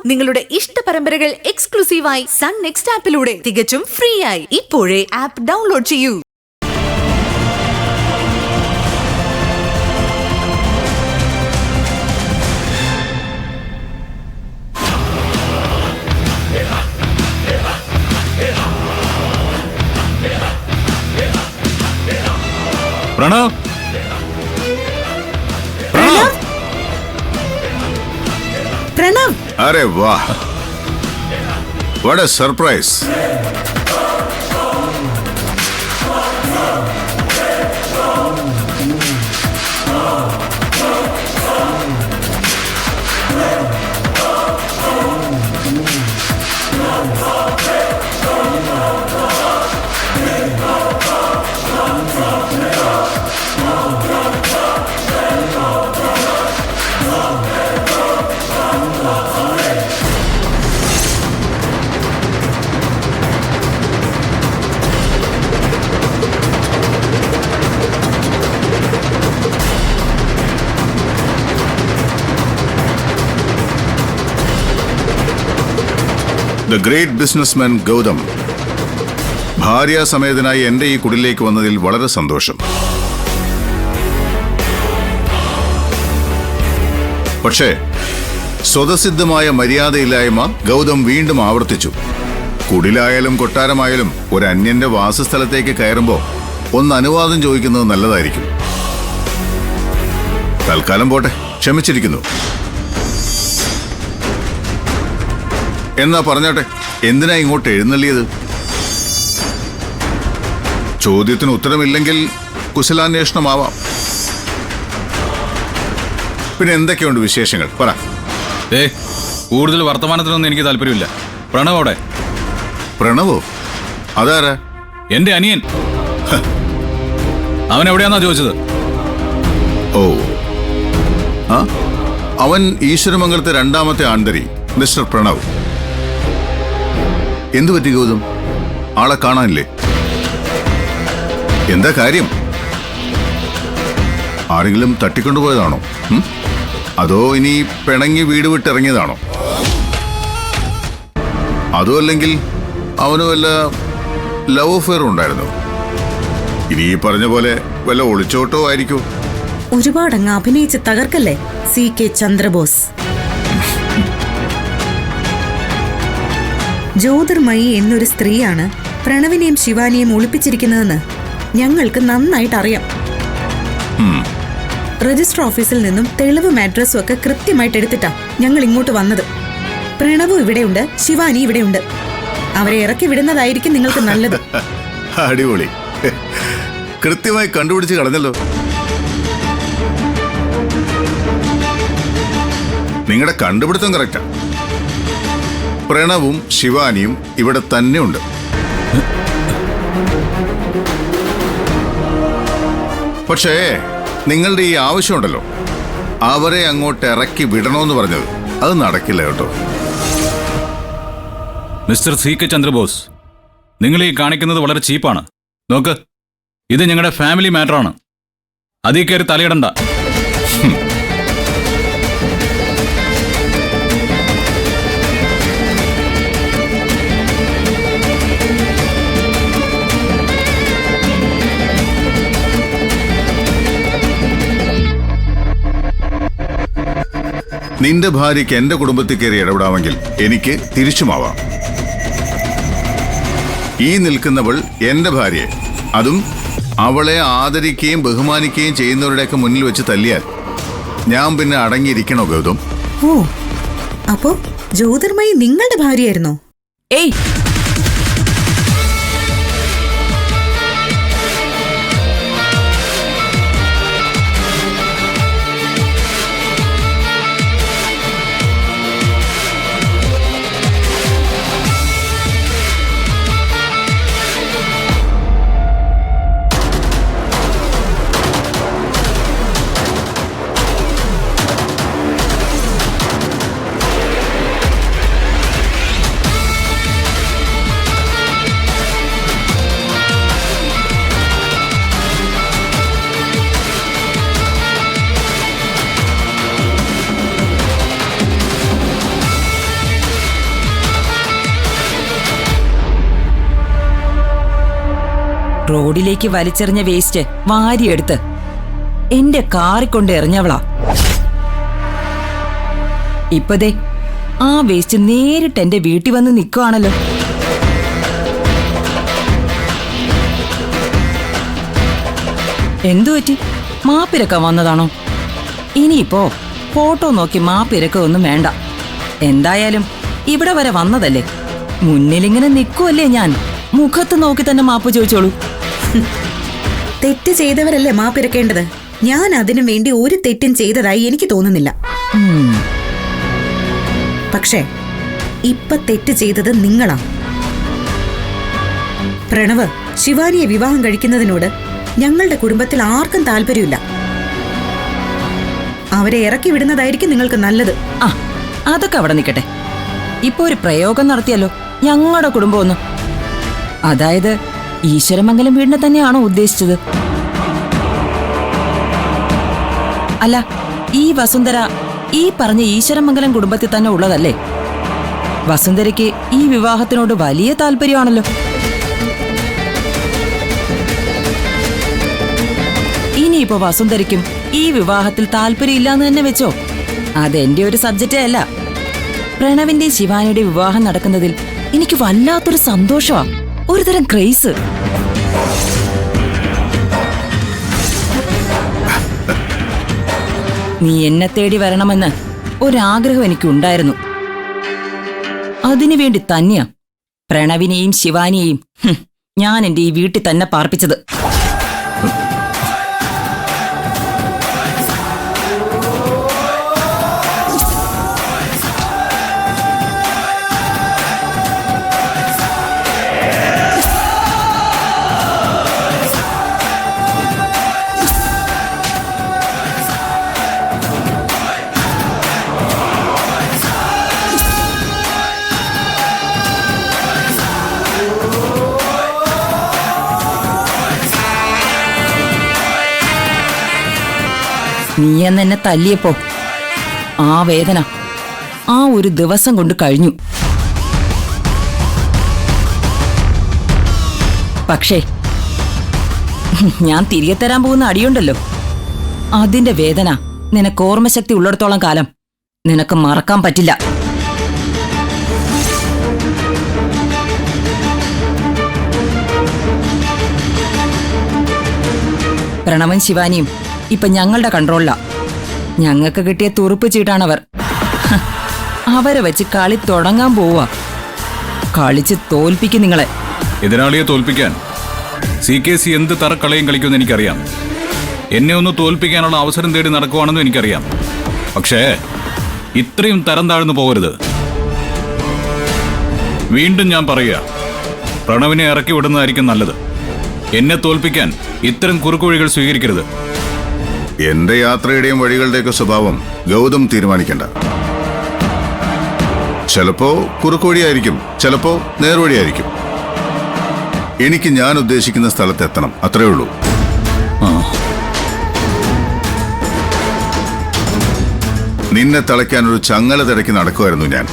നിങ്ങളുടെ ഇഷ്ട പരമ്പരകൾ എക്സ്ക്ലൂസീവായി സൺ നെക്സ്റ്റ് ആപ്പിലൂടെ തികച്ചും ഫ്രീ ആയി. ഇപ്പോഴേ ആപ്പ് ഡൗൺലോഡ് ചെയ്യൂ. പ്രണവ്, പ്രണവ്, अरे वाह, what a surprise. The great businessman Gautam ഭാര്യാസമേതനായി എന്റെ ഈ കുടിലേക്ക് വന്നതിൽ വളരെ സന്തോഷം. പക്ഷേ സ്വതസിദ്ധമായ മര്യാദയില്ലായ്മ ഗൗതം വീണ്ടും ആവർത്തിച്ചു. കുടിലായാലും കൊട്ടാരമായാലും ഒരു അന്യന്റെ വാസസ്ഥലത്തേക്ക് കയറുമ്പോൾ ഒന്ന് അനുവാദം ചോദിക്കുന്നത് നല്ലതായിരിക്കും. തൽക്കാലം പോട്ടെ, ക്ഷമിച്ചിരിക്കുന്നു. എന്നാ പറഞ്ഞാട്ടെ, എന്തിനാ ഇങ്ങോട്ട് എഴുന്നള്ളിയത്? ചോദ്യത്തിന് ഉത്തരമില്ലെങ്കിൽ കുശലാന്വേഷണമാവാം. പിന്നെ എന്തൊക്കെയുണ്ട് വിശേഷങ്ങൾ? പറ. കൂടുതൽ വർത്തമാനത്തിനൊന്നും എനിക്ക് താല്പര്യമില്ല. പ്രണവോടെ. പ്രണവോ? അതാരാ? എന്റെ അനിയൻ. അവൻ എവിടെയാന്നാ ചോദിച്ചത്? ഓ, ആ, അവൻ ഈശ്വരമംഗലത്തെ രണ്ടാമത്തെ ആണ്ടരി, മിസ്റ്റർ പ്രണവ്. എന്തു പറ്റി ഗൗതം? ആളെ കാണാനില്ലേ? എന്താ കാര്യം? ആരെങ്കിലും തട്ടിക്കൊണ്ടുപോയതാണോ? അതോ ഇനി പിണങ്ങി വീട് വിട്ടിറങ്ങിയതാണോ? അതോ അല്ലെങ്കിൽ അവന് വല്ല ലവ് അഫെയറും ഉണ്ടായിരുന്നു? ഇനി ഈ പറഞ്ഞ പോലെ വല്ല ഒളിച്ചോട്ടോ ആയിരിക്കും. ഒരുപാടങ്ങ് അഭിനയിച്ച് തകർക്കല്ലേ CK ചന്ദ്രബോസ്. ജ്യോതിർമയി എന്നൊരു സ്ത്രീയാണ് പ്രണവിനെയും ശിവാനിയെയും ഒളിപ്പിച്ചിരിക്കുന്നതെന്ന് ഞങ്ങൾക്ക് നന്നായിട്ട് അറിയാം. രജിസ്റ്റർ ഓഫീസിൽ നിന്നും തെളിവും അഡ്രസ്സും ഒക്കെ കൃത്യമായിട്ട് എടുത്തിട്ടാ ഞങ്ങൾ ഇങ്ങോട്ട് വന്നത്. പ്രണവ് ഇവിടെയുണ്ട്, ശിവാനി ഇവിടെയുണ്ട്. അവരെ ഇറക്കി വിടുന്നതായിരിക്കും നിങ്ങൾക്ക് നല്ലത്. അടിപൊളി, കൃത്യമായി കണ്ടുപിടിച്ച് കളഞ്ഞല്ലോ. നിങ്ങളുടെ കണ്ടുപിടുത്തം കറക്റ്റാ. പ്രണവും ശിവാനിയും ഇവിടെ തന്നെ ഉണ്ട്. പക്ഷേ നിങ്ങളുടെ ഈ ആവശ്യമുണ്ടല്ലോ, അവരെ അങ്ങോട്ട് ഇറക്കി വിടണമെന്ന് പറഞ്ഞത്, അത് നടക്കില്ല കേട്ടോ. മിസ്റ്റർ CK ചന്ദ്രബോസ്, നിങ്ങൾ ഈ കാണിക്കുന്നത് വളരെ ചീപ്പാണ്. നോക്ക്, ഇത് ഞങ്ങളുടെ ഫാമിലി മാറ്ററാണ്. അതിൽ കയറി തലയിടണ്ട. നിന്റെ ഭാര്യയ്ക്ക് എന്റെ കുടുംബത്തിൽ കയറി ഇടപെടാമെങ്കിൽ എനിക്ക് തിരിച്ചുമാവാം. ഈ നിൽക്കുന്നവൾ എന്റെ ഭാര്യയെ, അതും അവളെ ആദരിക്കുകയും ബഹുമാനിക്കുകയും ചെയ്യുന്നവരുടെയൊക്കെ മുന്നിൽ വെച്ച് തല്ലിയാൽ ഞാൻ പിന്നെ അടങ്ങിയിരിക്കണോ ഗൗതം? ഓ, അപ്പോ ജ്യോതിർമയി നിങ്ങളുടെ ഭാര്യയായിരുന്നോ? ഏയ്, റോഡിലേക്ക് വലിച്ചെറിഞ്ഞ വേസ്റ്റ് വാരിയെടുത്ത് എന്റെ കാറിൽ കൊണ്ട് എറിഞ്ഞവളാ. ഇപ്പതേ ആ വേസ്റ്റ് നേരിട്ട് എന്റെ വീട്ടിൽ വന്ന് നിൽക്കുവാണല്ലോ. എന്തു പറ്റി? മാപ്പിരക്ക വന്നതാണോ? ഇനിയിപ്പോ ഫോട്ടോ നോക്കി മാപ്പിരക്ക ഒന്നും വേണ്ട. എന്തായാലും ഇവിടെ വരെ വന്നതല്ലേ, മുന്നിലിങ്ങനെ നിൽക്കുവല്ലേ ഞാൻ. മുഖത്ത് നോക്കി തന്നെ മാപ്പ് ചോദിച്ചോളൂ. തെറ്റ് ചെയ്തവരല്ലേ മാപ്പിരക്കേണ്ടത്. ഞാൻ അതിനു വേണ്ടി ഒരു തെറ്റും ചെയ്തതായി എനിക്ക് തോന്നുന്നില്ല. പക്ഷേ ഇപ്പൊ തെറ്റ് ചെയ്തത് നിങ്ങളാ. പ്രണവ് ശിവാനിയെ വിവാഹം കഴിക്കുന്നതിനോട് ഞങ്ങളുടെ കുടുംബത്തിൽ ആർക്കും താല്പര്യമില്ല. അവരെ ഇറക്കി വിടുന്നതായിരിക്കും നിങ്ങൾക്ക് നല്ലത്. ആ, അതൊക്കെ അവിടെ നിൽക്കട്ടെ. ഇപ്പൊ ഒരു പ്രയോഗം നടത്തിയല്ലോ ഞങ്ങളുടെ കുടുംബം ഒന്ന്. അതായത് ഈശ്വരമംഗലം വീടിനെ തന്നെയാണോ ഉദ്ദേശിച്ചത്? അല്ല, ഈ വസുന്ധര ഈ പറഞ്ഞ ഈശ്വരമംഗലം കുടുംബത്തിൽ തന്നെ ഉള്ളതല്ലേ? വസുന്ധരയ്ക്ക് ഈ വിവാഹത്തിനോട് വലിയ താല്പര്യമാണല്ലോ. ഇനിയിപ്പോ വസുന്ധരയ്ക്കും ഈ വിവാഹത്തിൽ താല്പര്യമില്ലാന്ന് തന്നെ വെച്ചോ. അതെന്റെ ഒരു സബ്ജക്റ്റേ അല്ല. പ്രണവിന്റെ ശിവാനിയുടെ വിവാഹം നടക്കുന്നതിൽ എനിക്ക് വല്ലാത്തൊരു സന്തോഷമാ, ഒരുതരം ക്രേസ്. നീ എന്നെ തേടി വരണമെന്ന് ഒരാഗ്രഹം എനിക്കുണ്ടായിരുന്നു. അതിനുവേണ്ടി തന്നെയാ പ്രണവിനെയും ശിവാനിയെയും ഞാൻ എന്റെ ഈ വീട്ടിൽ തന്നെ പാർപ്പിച്ചത്. നീയെന്ന് എന്നെ തല്ലിയപ്പോ ആ വേദന ആ ഒരു ദിവസം കൊണ്ട് കഴിഞ്ഞു. പക്ഷേ ഞാൻ തിരികെ തരാൻ പോകുന്ന അടിയുണ്ടല്ലോ, അതിന്റെ വേദന നിനക്ക് ഓർമ്മശക്തി ഉള്ളിടത്തോളം കാലം നിനക്ക് മറക്കാൻ പറ്റില്ല. പ്രണവൻ ശിവാനിയും ഇപ്പൊ ഞങ്ങളുടെ കൺട്രോളിലാ. ഞങ്ങൾക്ക് കിട്ടിയ തുറുപ്പ് ചീട്ടാണവർ. അവരെ വെച്ച് കളി തുടങ്ങാൻ പോവാ. കളിച്ച് തോൽപ്പിക്കും നിങ്ങളെ. എതിരാളിയെ തോൽപ്പിക്കാൻ CKC എന്ത് തറക്കളയും കളിക്കുമെന്ന് എനിക്കറിയാം. എന്നെ ഒന്ന് തോൽപ്പിക്കാനുള്ള അവസരം തേടി നടക്കുവാണെന്നും എനിക്കറിയാം. പക്ഷേ ഇത്രയും തരം താഴ്ന്നു പോകരുത്. വീണ്ടും ഞാൻ പറയുക, പ്രണവിനെ ഇറക്കി വിടുന്നതായിരിക്കും നല്ലത്. എന്നെ തോൽപ്പിക്കാൻ ഇത്തരം കുറുക്കുവഴികൾ സ്വീകരിക്കരുത്. എന്റെ യാത്രയുടെയും വഴികളുടെയൊക്കെ സ്വഭാവം ഗൗതം തീരുമാനിക്കണ്ട. ചിലപ്പോ കുറുക്കുവഴിയായിരിക്കും, ചിലപ്പോ നേർവഴിയായിരിക്കും. എനിക്ക് ഞാൻ ഉദ്ദേശിക്കുന്ന സ്ഥലത്തെത്തണം, അത്രേ ഉള്ളൂ. നിന്നെ തളയ്ക്കാനൊരു ചങ്ങല തിരക്കി നടക്കുമായിരുന്നു ഞാൻ.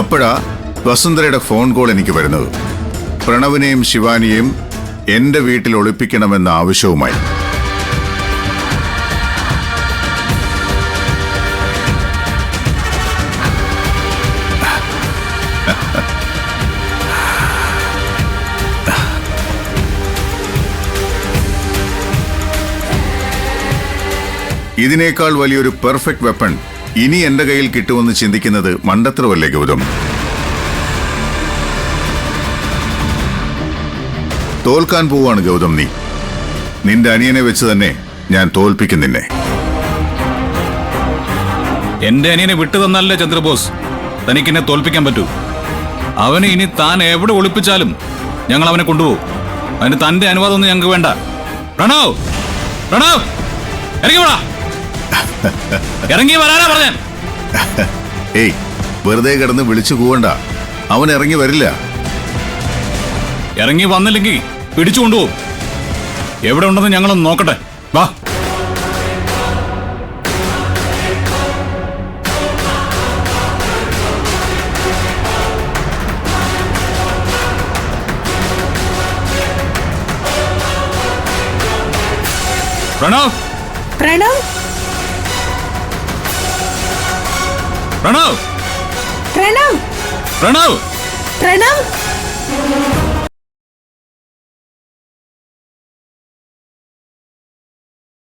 അപ്പോഴാ വസുന്ധരയുടെ ഫോൺ കോൾ എനിക്ക് വരുന്നത്. പ്രണവിനെയും ശിവാനിയെയും എന്റെ വീട്ടിൽ ഒളിപ്പിക്കണമെന്ന ആവശ്യവുമായി. ഇതിനേക്കാൾ വലിയൊരു പെർഫെക്റ്റ് വെപ്പൺ ഇനി എന്റെ കയ്യിൽ കിട്ടുമെന്ന് ചിന്തിക്കുന്നത് മണ്ടത്തരമല്ലേ ഗൗതം? തോൽക്കാൻ പോവാണ് ഗൗതം നീ. നിന്റെ അനിയനെ വെച്ച് തന്നെ ഞാൻ തോൽപ്പിക്കും നിന്നെ. എന്റെ അനിയനെ വിട്ടു തന്നല്ലേ ചന്ദ്രബോസ് തനിക്കെന്നെ തോൽപ്പിക്കാൻ പറ്റൂ. അവനെ ഇനി താൻ എവിടെ ഒളിപ്പിച്ചാലും ഞങ്ങൾ അവനെ കൊണ്ടുപോകും. അതിന് തന്റെ അനുവാദമൊന്നും ഞങ്ങൾക്ക് വേണ്ട. പ്രണവ്, പ്രണവ്, ഇറങ്ങി വാ. ഇറങ്ങി വരാനാ പറഞ്ഞ. ഏയ്, വെറുതെ കിടന്ന് വിളിച്ചു കൂവണ്ട. അവൻ ഇറങ്ങി വരില്ല. ഇറങ്ങി വന്നില്ലെങ്കിൽ പിടിച്ചു കൊണ്ടുപോകും. എവിടെ ഉണ്ടെന്ന് ഞങ്ങളൊന്ന് നോക്കട്ടെ. വാ. പ്രണവ് പ്രണവ് പ്രണവ് പ്രണവ് പ്രണവ് പ്രണവ്